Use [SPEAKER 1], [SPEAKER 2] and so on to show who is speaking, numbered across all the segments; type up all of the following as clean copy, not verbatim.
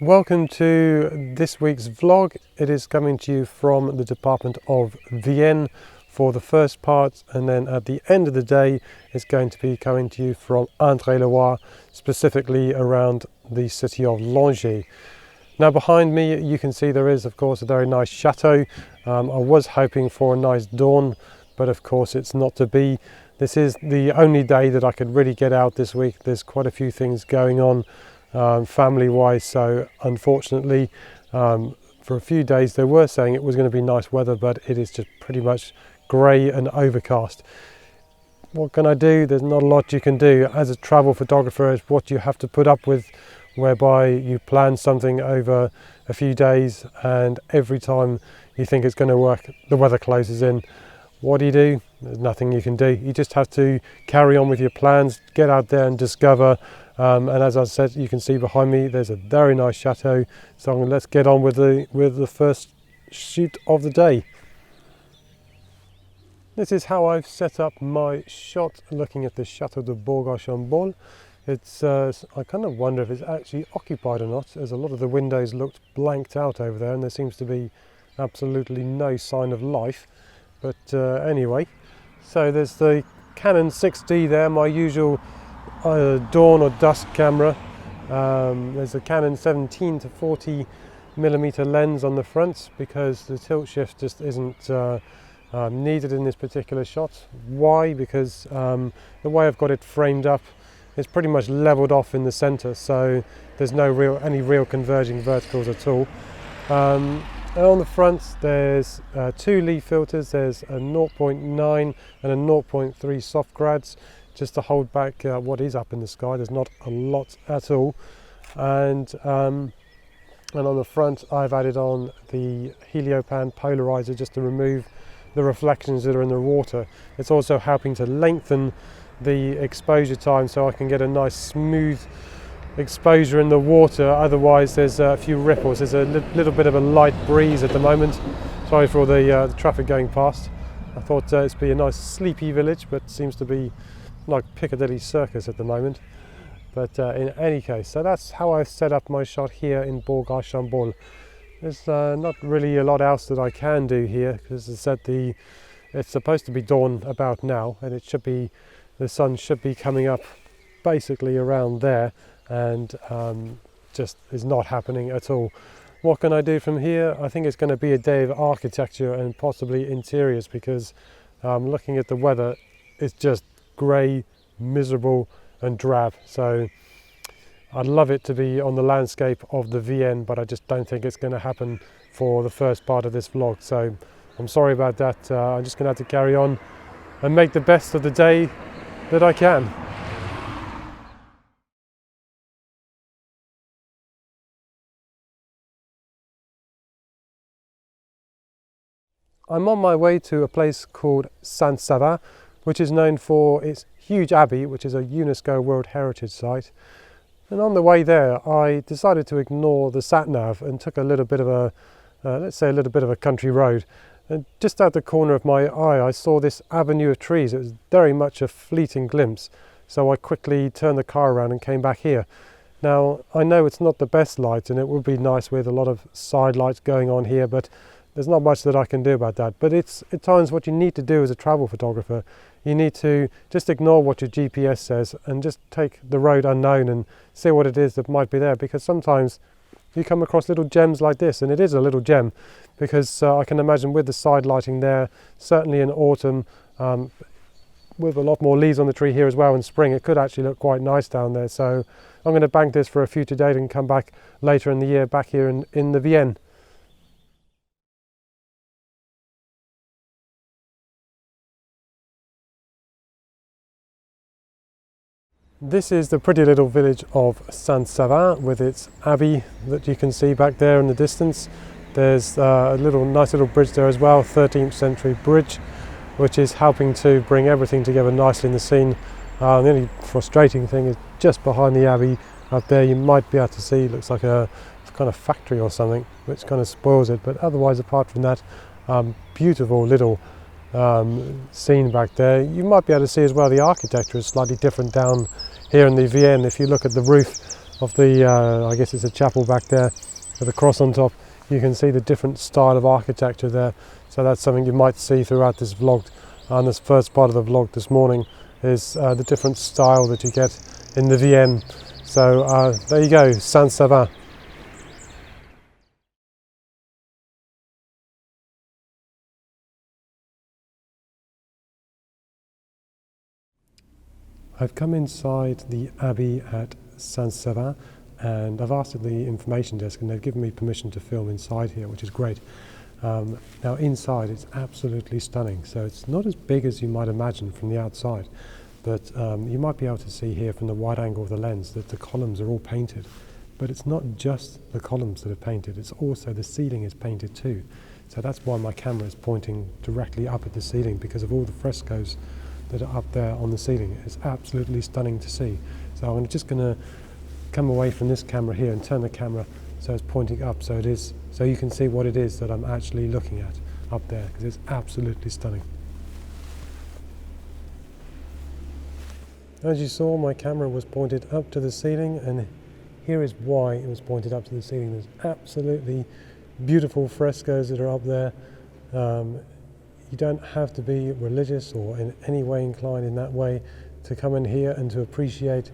[SPEAKER 1] Welcome to this week's vlog. It is coming to you from the department of Vienne for the first part, and then at the end of the day it's going to be coming to you from Indre-et-Loire, specifically around the city of Langeais. Now behind me you can see there is of course a very nice chateau. I was hoping for a nice dawn, but of course it's not to be. This is the only day that I could really get out this week. There's quite a few things going on family wise, so unfortunately for a few days they were saying it was going to be nice weather, but it is just pretty much grey and overcast. What can I do? There's not a lot you can do. As a travel photographer, it's what you have to put up with, whereby you plan something over a few days and every time you think it's going to work the weather closes in. What do? There's nothing you can do. You just have to carry on with your plans, get out there and discover. And as I said, you can see behind me there's a very nice chateau. So let's get on with the first shoot of the day. This is how I've set up my shot looking at the Chateau de Beauregard. It's I kind of wonder if it's actually occupied or not, as a lot of the windows looked blanked out over there and there seems to be absolutely no sign of life. But anyway, so there's the Canon 6D there, my usual dawn or dusk camera. There's a Canon 17 to 40 millimeter lens on the front because the tilt shift just isn't needed in this particular shot. Why? Because the way I've got it framed up, it's pretty much leveled off in the center, so there's no any real converging verticals at all. And on the front there's two leaf filters. There's a 0.9 and a 0.3 soft grads, just to hold back what is up in the sky. There's not a lot at all. And on the front I've added on the heliopan polarizer just to remove the reflections that are in the water. It's also helping to lengthen the exposure time so I can get a nice smooth exposure in the water. Otherwise there's a few ripples. There's a little bit of a light breeze at the moment. Sorry for the traffic going past. I thought it'd be a nice sleepy village, but seems to be like Piccadilly Circus at the moment. But in any case, so that's how I've set up my shot here in Beauregard. There's not really a lot else that I can do here, because as I said, it's supposed to be dawn about now, and the sun should be coming up basically around there, and just is not happening at all. What can I do from here? I think it's going to be a day of architecture and possibly interiors, because looking at the weather, it's just grey, miserable and drab. So I'd love it to be on the landscape of the Vienne, but I just don't think it's going to happen for the first part of this vlog. So I'm sorry about that. I'm just going to have to carry on and make the best of the day that I can. I'm on my way to a place called Saba, which is known for its huge abbey, which is a UNESCO World Heritage Site. And on the way there, I decided to ignore the sat-nav and took a little bit of a, let's say a little bit of a country road. And just out the corner of my eye, I saw this avenue of trees. It was very much a fleeting glimpse. So I quickly turned the car around and came back here. Now, I know it's not the best light, and it would be nice with a lot of side lights going on here, but there's not much that I can do about that. But it's at times what you need to do as a travel photographer. You need to just ignore what your GPS says and just take the road unknown and see what it is that might be there, because sometimes you come across little gems like this, and it is a little gem, because I can imagine with the side lighting there, certainly in autumn, with a lot more leaves on the tree here as well in spring, it could actually look quite nice down there. So I'm going to bank this for a future date and come back later in the year back here in the Vienne. This is the pretty little village of Saba with its abbey that you can see back there in the distance. There's a nice little bridge there as well, 13th century bridge, which is helping to bring everything together nicely in the scene. The only frustrating thing is just behind the abbey up there you might be able to see, looks like a kind of factory or something, which kind of spoils it. But otherwise, apart from that, beautiful little scene back there. You might be able to see as well the architecture is slightly different down here in the Vienne. If you look at the roof, of the, I guess it's a chapel back there with a cross on top, you can see the different style of architecture there. So that's something you might see throughout this vlog. And this first part of the vlog this morning is the different style that you get in the Vienne. So there you go, Saint-Saba. I've come inside the Abbey at Saint-Saba, and I've asked at the information desk and they've given me permission to film inside here, which is great. Now inside it's absolutely stunning. So it's not as big as you might imagine from the outside, but you might be able to see here from the wide angle of the lens that the columns are all painted. But it's not just the columns that are painted, it's also the ceiling is painted too. So that's why my camera is pointing directly up at the ceiling, because of all the frescoes that are up there on the ceiling. It's absolutely stunning to see. So I'm just going to come away from this camera here and turn the camera so it's pointing up, so you can see what it is that I'm actually looking at up there, because it's absolutely stunning. As you saw, my camera was pointed up to the ceiling, and here is why it was pointed up to the ceiling. There's absolutely beautiful frescoes that are up there. You don't have to be religious or in any way inclined in that way to come in here and to appreciate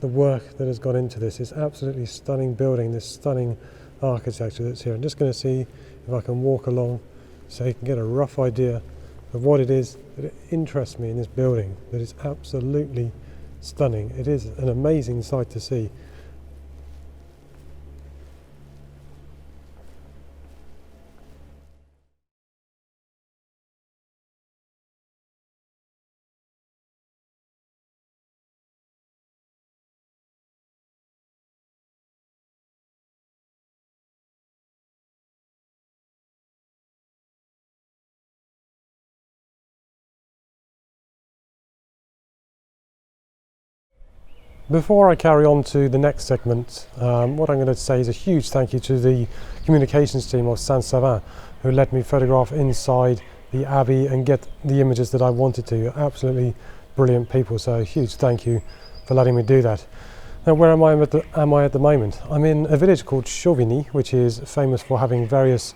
[SPEAKER 1] the work that has gone into this. It's absolutely stunning building, this stunning architecture that's here. I'm just going to see if I can walk along so you can get a rough idea of what it is that interests me in this building, that is absolutely stunning. It is an amazing sight to see. Before I carry on to the next segment, what I'm going to say is a huge thank you to the communications team of Saint-Saba, who let me photograph inside the Abbey and get the images that I wanted to. Absolutely brilliant people, so a huge thank you for letting me do that. Now, where am I at the moment? I'm in a village called Shalini, which is famous for having various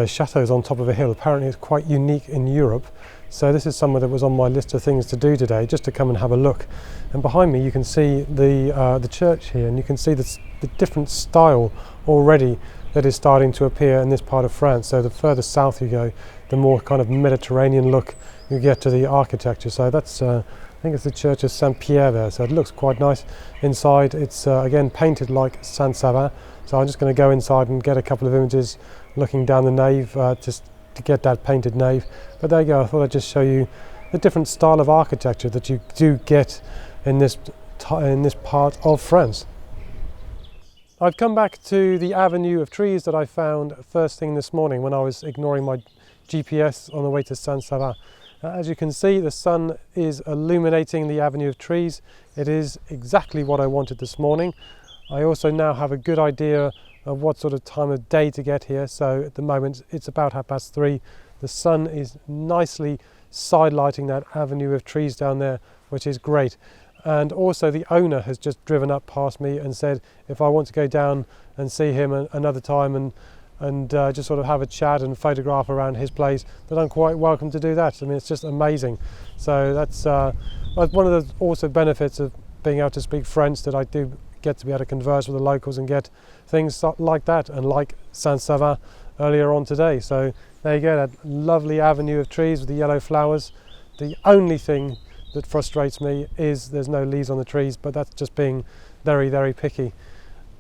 [SPEAKER 1] chateaux on top of a hill. Apparently it's quite unique in Europe. So this is somewhere that was on my list of things to do today, just to come and have a look. And behind me you can see the church here, and you can see the different style already that is starting to appear in this part of France. So the further south you go, the more kind of Mediterranean look you get to the architecture. So that's, I think it's the Church of Saint-Pierre there, so it looks quite nice. Inside it's again painted like Saint-Saba, so I'm just going to go inside and get a couple of images looking down the nave, just to get that painted nave. But there you go, I thought I'd just show you the different style of architecture that you do get in this part of France. I've come back to the avenue of trees that I found first thing this morning when I was ignoring my GPS on the way to Saint-Saba. As you can see, the sun is illuminating the avenue of trees. It is exactly what I wanted this morning. I also now have a good idea of what sort of time of day to get here. So at the moment it's about 3:30. The sun is nicely side lighting that avenue of trees down there, which is great. And also the owner has just driven up past me and said if I want to go down and see him another time and just sort of have a chat and photograph around his place, that I'm quite welcome to do that. I mean, it's just amazing. So that's one of the also benefits of being able to speak French, that I do get to be able to converse with the locals and get things like that, and like Saint-Saba earlier on today. So there you go, that lovely avenue of trees with the yellow flowers. The only thing that frustrates me is there's no leaves on the trees, but that's just being very, very picky.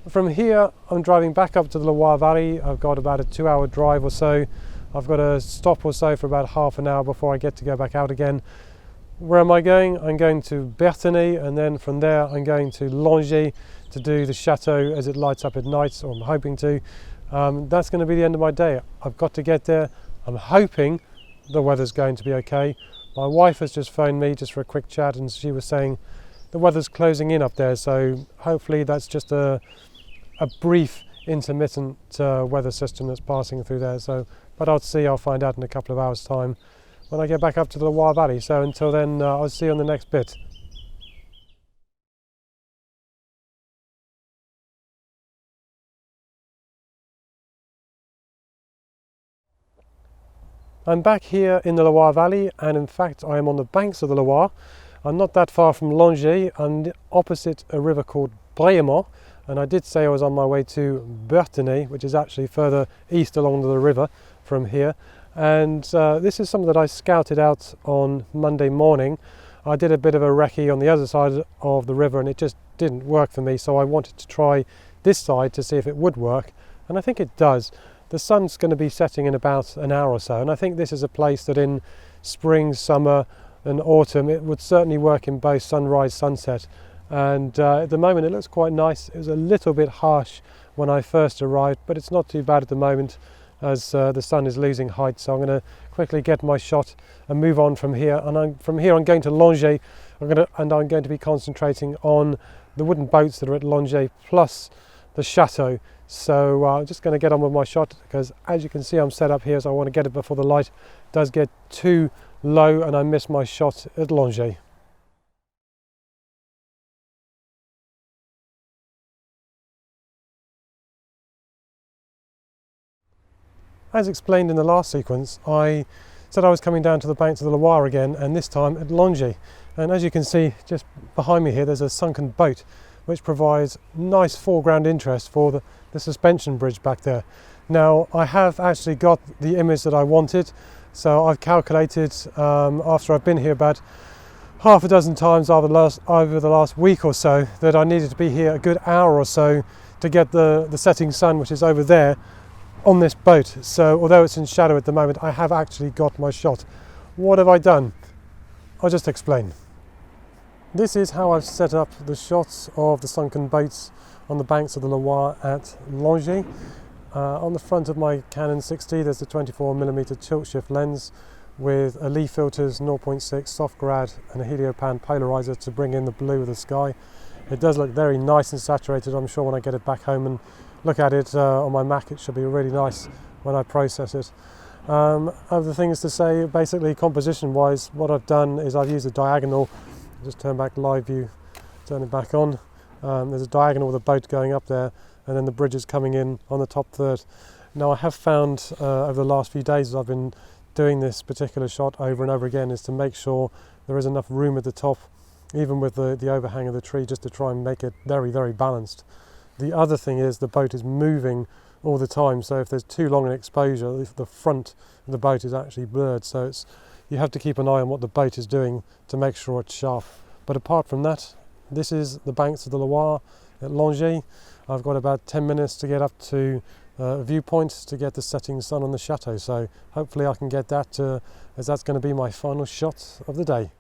[SPEAKER 1] From here I'm driving back up to the Loire Valley. I've got about a 2-hour drive or so. I've got a stop or so for about half an hour before I get to go back out again. Where am I going? I'm going to Gartempe, and then from there I'm going to Langeais to do the chateau as it lights up at night, or I'm hoping to. That's going to be the end of my day. I've got to get there. I'm hoping the weather's going to be okay. My wife has just phoned me just for a quick chat, and she was saying the weather's closing in up there, so hopefully that's just a brief intermittent weather system that's passing through there. So, but I'll find out in a couple of hours time when I get back up to the Loire Valley. So until then, I'll see you on the next bit. I'm back here in the Loire Valley, and in fact I am on the banks of the Loire. I'm not that far from Langeais. I'm opposite a river called Briemont, and I did say I was on my way to Bertenay, which is actually further east along the river from here. And this is something that I scouted out on Monday morning. I did a bit of a recce on the other side of the river and it just didn't work for me, so I wanted to try this side to see if it would work, and I think it does. The sun's going to be setting in about an hour or so, and I think this is a place that in spring, summer and autumn it would certainly work in both sunrise, sunset. And at the moment it looks quite nice. It was a little bit harsh when I first arrived, but it's not too bad at the moment as the sun is losing height. So I'm going to quickly get my shot and move on from here. And from here I'm going to Langeais, I'm going to be concentrating on the wooden boats that are at Langeais plus the chateau. So I'm just going to get on with my shot, because as you can see I'm set up here, so I want to get it before the light does get too low and I miss my shot at Langeais. As explained in the last sequence, I said I was coming down to the banks of the Loire again, and this time at Langeais. And as you can see just behind me here, there's a sunken boat which provides nice foreground interest for the suspension bridge back there. Now I have actually got the image that I wanted, so I've calculated after I've been here about half a dozen times over the last week or so that I needed to be here a good hour or so to get the setting sun, which is over there, on this boat. So although it's in shadow at the moment, I have actually got my shot. What have I done? I'll just explain. This is how I've set up the shots of the sunken boats on the banks of the Loire at Langeais. On the front of my Canon 60 there's the 24mm tilt shift lens with a Lee filters, 0.6 soft grad and a heliopan polarizer to bring in the blue of the sky. It does look very nice and saturated. I'm sure when I get it back home and look at it on my Mac, it should be really nice when I process it. Other things to say, basically composition wise, what I've done is I've used a diagonal. Just turn back live view, turn it back on. There's a diagonal with a boat going up there, and then the bridge is coming in on the top third. Now I have found over the last few days as I've been doing this particular shot over and over again, is to make sure there is enough room at the top, even with the overhang of the tree, just to try and make it very, very balanced. The other thing is the boat is moving all the time, so if there's too long an exposure, the front of the boat is actually blurred, so you have to keep an eye on what the boat is doing to make sure it's sharp. But apart from that, this is the banks of the Loire at Langeais. I've got about 10 minutes to get up to a viewpoint to get the setting sun on the chateau, so hopefully I can get that as that's going to be my final shot of the day.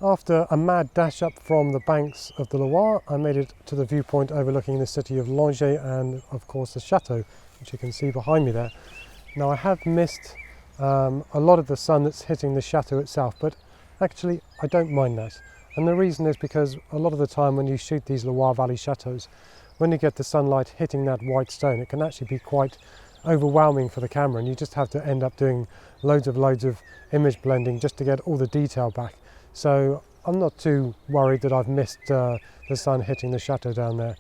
[SPEAKER 1] After a mad dash up from the banks of the Loire, I made it to the viewpoint overlooking the city of Langeais and of course the chateau, which you can see behind me there. Now I have missed a lot of the sun that's hitting the chateau itself, but actually I don't mind that. And the reason is because a lot of the time when you shoot these Loire Valley chateaus, when you get the sunlight hitting that white stone, it can actually be quite overwhelming for the camera, and you just have to end up doing loads of image blending just to get all the detail back. So I'm not too worried that I've missed the sun hitting the chateau down there.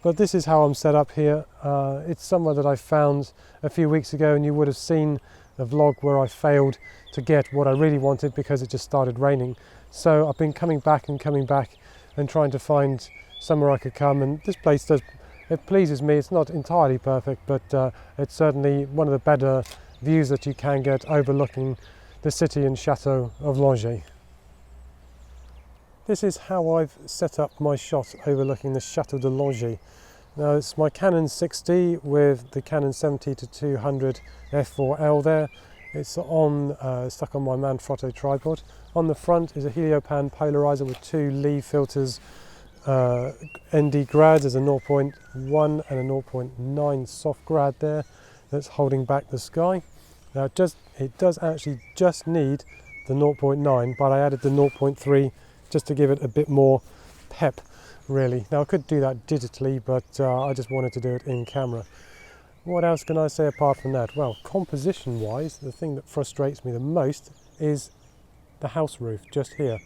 [SPEAKER 1] But this is how I'm set up here. It's somewhere that I found a few weeks ago, and you would have seen a vlog where I failed to get what I really wanted because it just started raining. So I've been coming back and trying to find somewhere I could come, and this place it pleases me. It's not entirely perfect, but it's certainly one of the better views that you can get overlooking the city and chateau of Langeais. This is how I've set up my shot overlooking the Chateau de Langeais. Now it's my Canon 60 with the Canon 70-200 f4L there. It's stuck on my Manfrotto tripod. On the front is a heliopan polarizer with two Lee filters, ND grads. There's a 0.1 and a 0.9 soft grad there that's holding back the sky. Now it does actually just need the 0.9, but I added the 0.3 just to give it a bit more pep, really. Now I could do that digitally, but I just wanted to do it in camera. What else can I say apart from that? Well, composition wise, the thing that frustrates me the most is the house roof just here.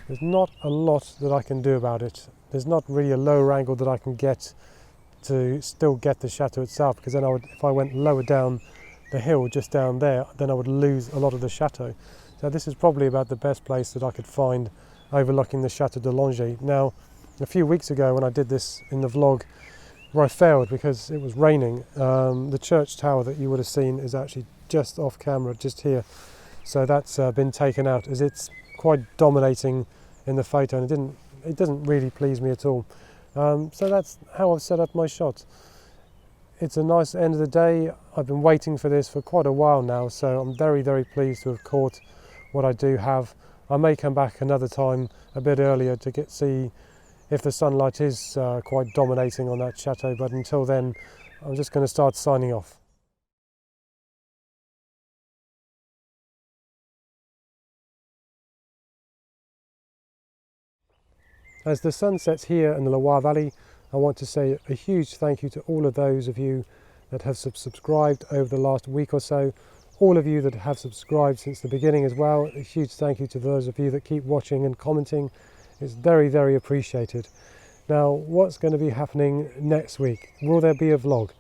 [SPEAKER 1] there's not a lot that I can do about it. There's not really a lower angle that I can get to still get the chateau itself, because then if I went lower down the hill just down there, then I would lose a lot of the chateau. So this is probably about the best place that I could find overlooking the Chateau de Langeais. Now, a few weeks ago when I did this in the vlog, where I failed because it was raining, the church tower that you would have seen is actually just off camera, just here. So that's been taken out, as it's quite dominating in the photo, and it doesn't really please me at all. So that's how I've set up my shot. It's a nice end of the day. I've been waiting for this for quite a while now, so I'm very, very pleased to have caught what I do have. I may come back another time a bit earlier to see if the sunlight is quite dominating on that chateau, but until then I'm just going to start signing off. As the sun sets here in the Loire Valley, I want to say a huge thank you to all of those of you that have subscribed over the last week or so, all of you that have subscribed since the beginning as well. A huge thank you to those of you that keep watching and commenting. It's very, very appreciated. Now, what's going to be happening next week? Will there be a vlog?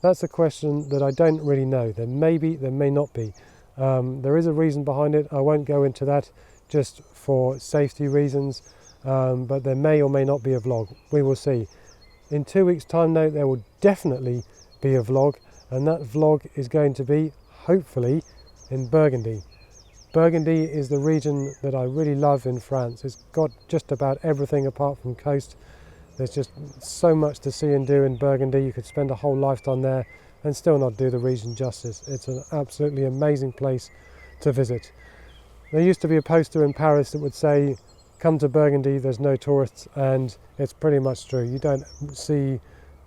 [SPEAKER 1] That's a question that I don't really know. There may be, there may not be. There is a reason behind it. I won't go into that just for safety reasons, but there may or may not be a vlog. We will see. In 2 weeks' time though, there will definitely be a vlog, and that vlog is going to be, hopefully, in Burgundy. Burgundy is the region that I really love in France. It's got just about everything apart from coast. There's just so much to see and do in Burgundy. You could spend a whole lifetime there and still not do the region justice. It's an absolutely amazing place to visit. There used to be a poster in Paris that would say, "Come to Burgundy, there's no tourists," and it's pretty much true. You don't see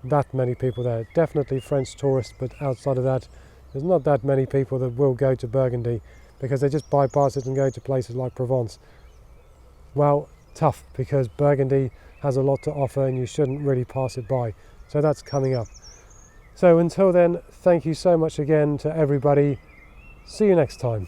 [SPEAKER 1] that many people there. Definitely French tourists, but outside of that, there's not that many people that will go to Burgundy, because they just bypass it and go to places like Provence. Well, tough, because Burgundy has a lot to offer and you shouldn't really pass it by. So that's coming up. So until then, thank you so much again to everybody. See you next time.